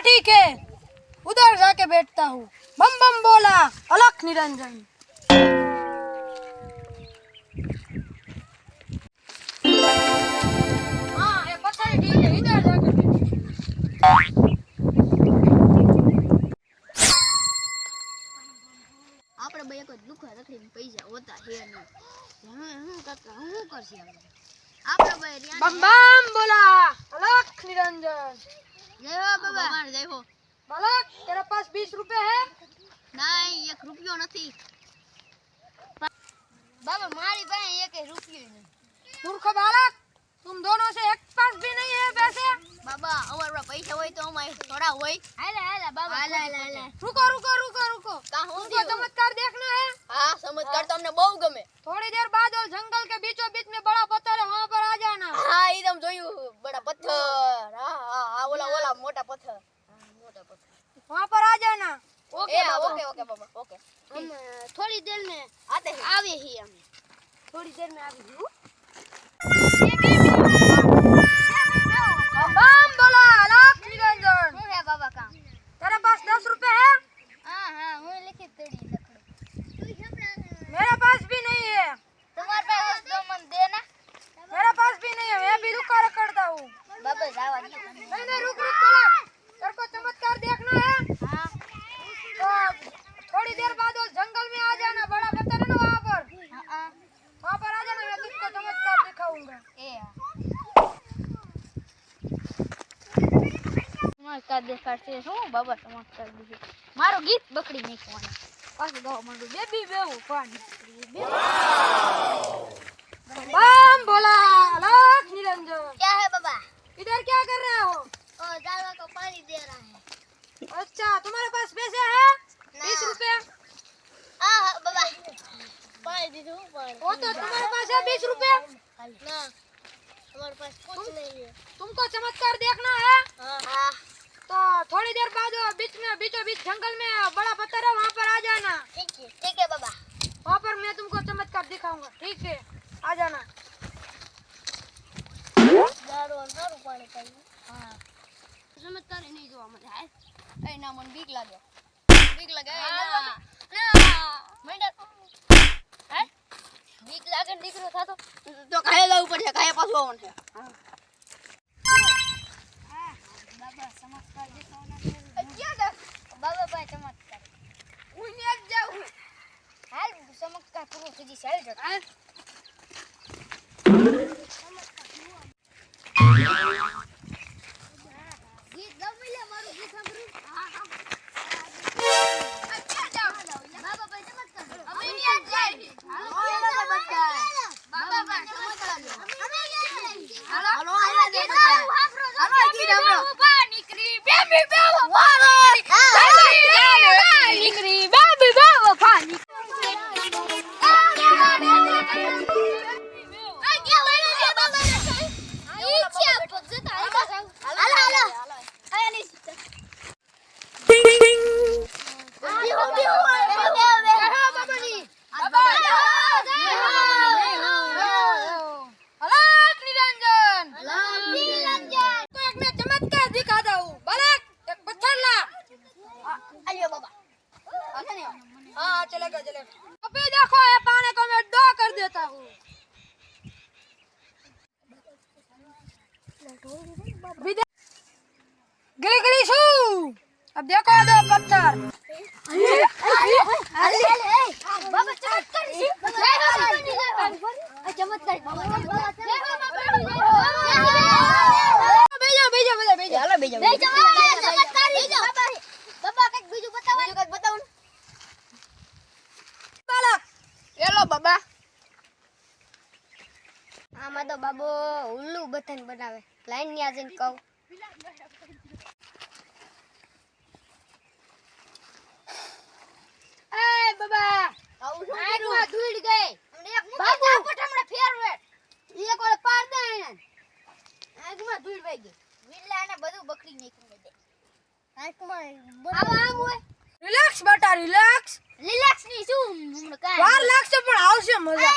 ठीक है, उधर जाके बैठता हूँ। बम बम बोला अलख निरंजन। हाँ ये पत्थर ठीक है, इधर जाके આપણે બે એક દુખા રખડીને પૈસા હોતા હે નહીં હું કરતા હું કરશે આપણે બે बम बम बोला अलख निरंजन। જય હો બાબા જય હો बालक तेरे पास 20 रुपए है? નહીં એક રૂપિયો નથી બાબા મારી પાસે એક રૂપિયો નહીં मूर्ख बालक, तुम दोनों से एक पास भी नहीं है पैसे। બાબા અમારા પૈસા હોય તો અમારે થોડા હોય હાલે હાલે બાબा હાલે रुको रुको रुको रुको, કા હું तुमको चमत्कार देखना है। હા ચમત્કાર તો અમને બહુ ગમે थोड़ी देर बाद वो जंगल के बीचों बीच में बड़ा पत्थर है, वहाँ पर आ जाना। હા એકદમ જોયું બડા પથ્થર હા હા હા ઓલા ઓલા મોટા પથ્થર મોટા પથ્થર वहाँ पर आ जाना। ओके ओके ओके बाबा ओके हम थोड़ी देर में आते हैं आवे ही हम थोड़ी देर में आ गई हूँ। बम बोला अलख निरंजन। શું હે બાબા કામ तेरे पास 10 रुपए है? હા હા હું लिखी तड़ी लकड़ो मेरे पास भी नहीं है। तुम्हारे पास दो मन देना मेरे पास भी नहीं है, मैं भी रुका रखता हूँ। बाबा जावा दो नहीं रुक रुक बोला, तेरे को चमत्कार देखना है। हां तो थोड़ी देर बाद वो जंगल में आ जाना, बड़ा पत्थर है ना वहाँ पर, हां वहाँ पर आ जाना, मैं तुमको चमत्कार दिखाऊंगा। ए चमत्कार देखाડશે શું બાબા ચમત્કાર દીધું મારો ગીત બકડી નાખવાનું પાછું ગાવા માંડું બેબી બેવું પાણી बम बोला अलख निरंजन। क्या है बाबा इधर क्या कर रहे हो? ओ जानवर को पानी दे रहा है अच्छा तुम्हारे पास पैसे है? 20 रुपए। हां बाबा पानी दे दो पानी वो तो तुम्हारे पास है 20 रुपए। ना हमारे पास कुछ नहीं है तुमको चमत्कार देखना है। हां तो थोड़ी देर बाद वो बीचों बीच जंगल में बड़ा पत्थर है, वहाँ पर आ जाना। ठीक है बाबा वहाँ पर मैं तुमको चमत्कार दिखाऊंगा, ठीक है? आ जाना। दारू अंदर पानी चाहिए हां चमत्कार नहीं जो मजा है ए ना मन बीक लागे ना मैंने है बीक लागे निकलो था तो काहे जाऊ पड़े काहे पाछो आवन है हां बाबा चमत्कार दिखाना क्या दे बाबा भाई चमत्कार उन्हें आज जाऊ हाल चमत्कार पूरा कीजी साइड हां गीत गमिले मारू गीत साંભળું બાબા ભાઈ ચમત્કાર અમે ની આજ જાય બાબા ભાઈ ચમત્કાર અમે હાલો હાલો ગીત હાલો ગીત હાલો નીકળી બેબી બેવો પાણી નીકળી બેબી બેવો પાણી अलख निरंजन। तो एक मैं चमत्कार दिखाता हूँ। बालक एक पत्थर ला। हाँ चलेगा चलेगा। अभी देखो ये पानी को मैं दो कर देता हूँ। गिली गिली शू। अब देखो दो पत्थर। बाबा चमत्कार चमत्कार भेजो भेजो भेजो भेजो चलो भेजो चमत्कार बाबा कઈક બીજું બતાવો बालक એલો બાબા આમાં તો બાબો ઉલ્લુ બથન બનાવે લાઈન ની આજન કહું ए बाबा આગમાં ધૂળ ગઈ બાબુ આપટ હમણે ફેરવે એક ઓલે પાર દે એને આગમાં ધૂળ વઈ ગઈ વિલ્લાને બધું બકરી નાખ્યું દે આગમાં આમ હોય रिलैक्स बेटा रिलैक्स રિલેક્સ ની શું હમણે કાઈ વાર લાગશે પણ આવશે મજા।